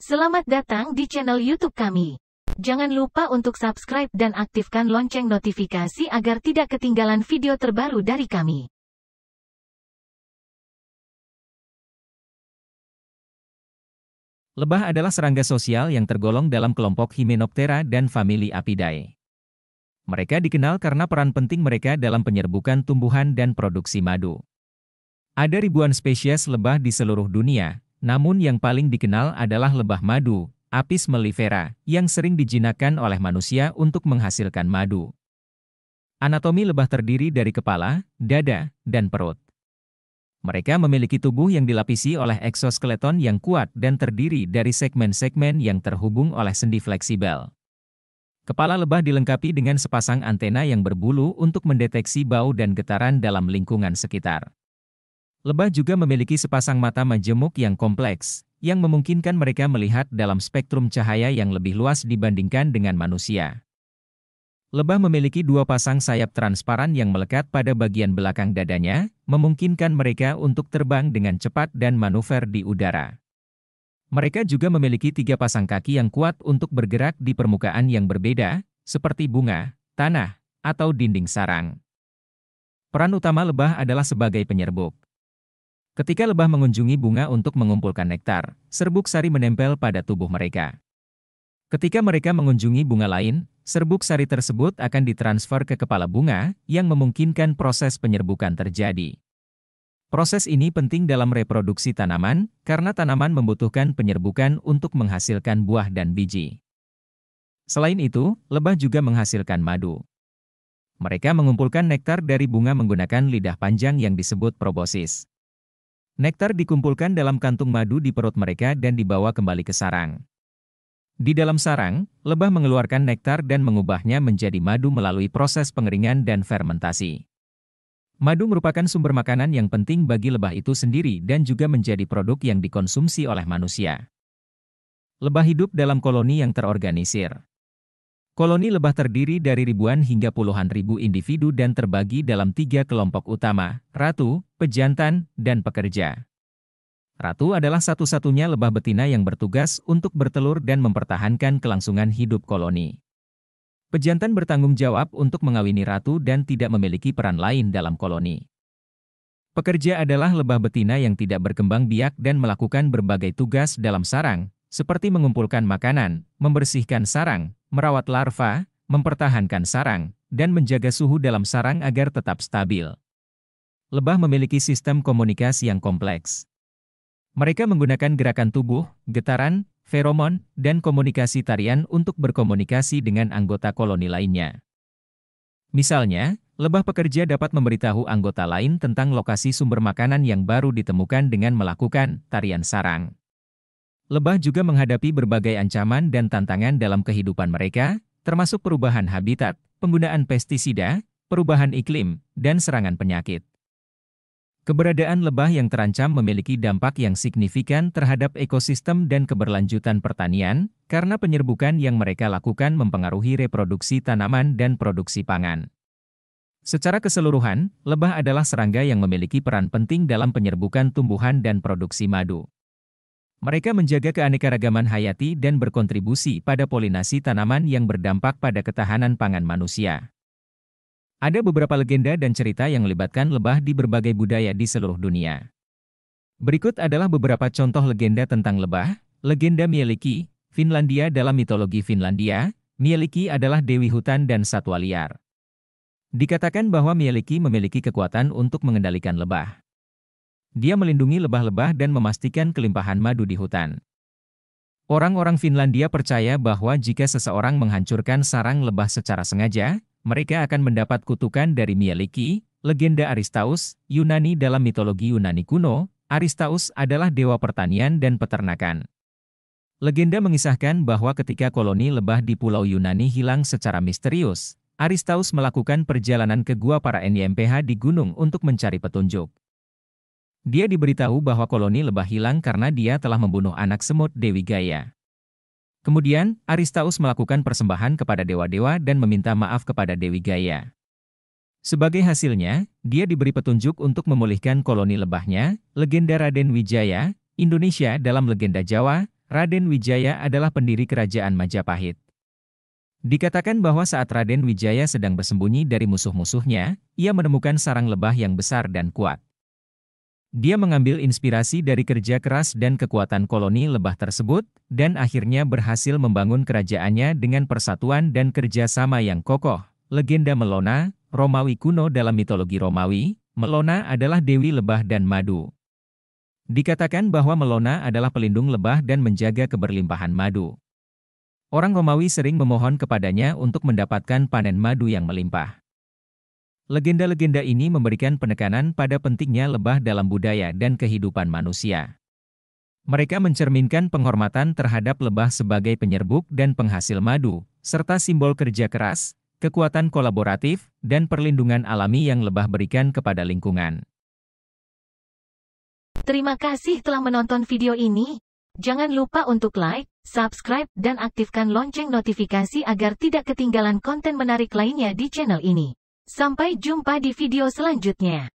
Selamat datang di channel YouTube kami. Jangan lupa untuk subscribe dan aktifkan lonceng notifikasi agar tidak ketinggalan video terbaru dari kami. Lebah adalah serangga sosial yang tergolong dalam kelompok Hymenoptera dan famili Apidae. Mereka dikenal karena peran penting mereka dalam penyerbukan tumbuhan dan produksi madu. Ada ribuan spesies lebah di seluruh dunia, namun yang paling dikenal adalah lebah madu, Apis mellifera, yang sering dijinakkan oleh manusia untuk menghasilkan madu. Anatomi lebah terdiri dari kepala, dada, dan perut. Mereka memiliki tubuh yang dilapisi oleh eksoskeleton yang kuat dan terdiri dari segmen-segmen yang terhubung oleh sendi fleksibel. Kepala lebah dilengkapi dengan sepasang antena yang berbulu untuk mendeteksi bau dan getaran dalam lingkungan sekitar. Lebah juga memiliki sepasang mata majemuk yang kompleks, yang memungkinkan mereka melihat dalam spektrum cahaya yang lebih luas dibandingkan dengan manusia. Lebah memiliki dua pasang sayap transparan yang melekat pada bagian belakang dadanya, memungkinkan mereka untuk terbang dengan cepat dan manuver di udara. Mereka juga memiliki tiga pasang kaki yang kuat untuk bergerak di permukaan yang berbeda, seperti bunga, tanah, atau dinding sarang. Peran utama lebah adalah sebagai penyerbuk. Ketika lebah mengunjungi bunga untuk mengumpulkan nektar, serbuk sari menempel pada tubuh mereka. Ketika mereka mengunjungi bunga lain, serbuk sari tersebut akan ditransfer ke kepala bunga, yang memungkinkan proses penyerbukan terjadi. Proses ini penting dalam reproduksi tanaman, karena tanaman membutuhkan penyerbukan untuk menghasilkan buah dan biji. Selain itu, lebah juga menghasilkan madu. Mereka mengumpulkan nektar dari bunga menggunakan lidah panjang yang disebut proboscis. Nektar dikumpulkan dalam kantung madu di perut mereka dan dibawa kembali ke sarang. Di dalam sarang, lebah mengeluarkan nektar dan mengubahnya menjadi madu melalui proses pengeringan dan fermentasi. Madu merupakan sumber makanan yang penting bagi lebah itu sendiri dan juga menjadi produk yang dikonsumsi oleh manusia. Lebah hidup dalam koloni yang terorganisir. Koloni lebah terdiri dari ribuan hingga puluhan ribu individu dan terbagi dalam tiga kelompok utama, ratu, pejantan, dan pekerja. Ratu adalah satu-satunya lebah betina yang bertugas untuk bertelur dan mempertahankan kelangsungan hidup koloni. Pejantan bertanggung jawab untuk mengawini ratu dan tidak memiliki peran lain dalam koloni. Pekerja adalah lebah betina yang tidak berkembang biak dan melakukan berbagai tugas dalam sarang, seperti mengumpulkan makanan, membersihkan sarang, merawat larva, mempertahankan sarang, dan menjaga suhu dalam sarang agar tetap stabil. Lebah memiliki sistem komunikasi yang kompleks. Mereka menggunakan gerakan tubuh, getaran, feromon, dan komunikasi tarian untuk berkomunikasi dengan anggota koloni lainnya. Misalnya, lebah pekerja dapat memberitahu anggota lain tentang lokasi sumber makanan yang baru ditemukan dengan melakukan tarian sarang. Lebah juga menghadapi berbagai ancaman dan tantangan dalam kehidupan mereka, termasuk perubahan habitat, penggunaan pestisida, perubahan iklim, dan serangan penyakit. Keberadaan lebah yang terancam memiliki dampak yang signifikan terhadap ekosistem dan keberlanjutan pertanian, karena penyerbukan yang mereka lakukan mempengaruhi reproduksi tanaman dan produksi pangan. Secara keseluruhan, lebah adalah serangga yang memiliki peran penting dalam penyerbukan tumbuhan dan produksi madu. Mereka menjaga keanekaragaman hayati dan berkontribusi pada polinasi tanaman yang berdampak pada ketahanan pangan manusia. Ada beberapa legenda dan cerita yang melibatkan lebah di berbagai budaya di seluruh dunia. Berikut adalah beberapa contoh legenda tentang lebah. Legenda Mielikki, Finlandia. Dalam mitologi Finlandia, Mielikki adalah dewi hutan dan satwa liar. Dikatakan bahwa Mielikki memiliki kekuatan untuk mengendalikan lebah. Dia melindungi lebah-lebah dan memastikan kelimpahan madu di hutan. Orang-orang Finlandia percaya bahwa jika seseorang menghancurkan sarang lebah secara sengaja, mereka akan mendapat kutukan dari Mielikki. Legenda Aristaus, Yunani. Dalam mitologi Yunani kuno, Aristaus adalah dewa pertanian dan peternakan. Legenda mengisahkan bahwa ketika koloni lebah di Pulau Yunani hilang secara misterius, Aristaus melakukan perjalanan ke gua para NYMPH di gunung untuk mencari petunjuk. Dia diberitahu bahwa koloni lebah hilang karena dia telah membunuh anak semut Dewi Gaia. Kemudian, Aristaus melakukan persembahan kepada dewa-dewa dan meminta maaf kepada Dewi Gaia. Sebagai hasilnya, dia diberi petunjuk untuk memulihkan koloni lebahnya. Legenda Raden Wijaya, Indonesia. Dalam legenda Jawa, Raden Wijaya adalah pendiri kerajaan Majapahit. Dikatakan bahwa saat Raden Wijaya sedang bersembunyi dari musuh-musuhnya, ia menemukan sarang lebah yang besar dan kuat. Dia mengambil inspirasi dari kerja keras dan kekuatan koloni lebah tersebut, dan akhirnya berhasil membangun kerajaannya dengan persatuan dan kerja sama yang kokoh. Legenda Melona, Romawi kuno. Dalam mitologi Romawi, Melona adalah dewi lebah dan madu. Dikatakan bahwa Melona adalah pelindung lebah dan menjaga keberlimpahan madu. Orang Romawi sering memohon kepadanya untuk mendapatkan panen madu yang melimpah. Legenda-legenda ini memberikan penekanan pada pentingnya lebah dalam budaya dan kehidupan manusia. Mereka mencerminkan penghormatan terhadap lebah sebagai penyerbuk dan penghasil madu, serta simbol kerja keras, kekuatan kolaboratif, dan perlindungan alami yang lebah berikan kepada lingkungan. Terima kasih telah menonton video ini. Jangan lupa untuk like, subscribe, dan aktifkan lonceng notifikasi agar tidak ketinggalan konten menarik lainnya di channel ini. Sampai jumpa di video selanjutnya.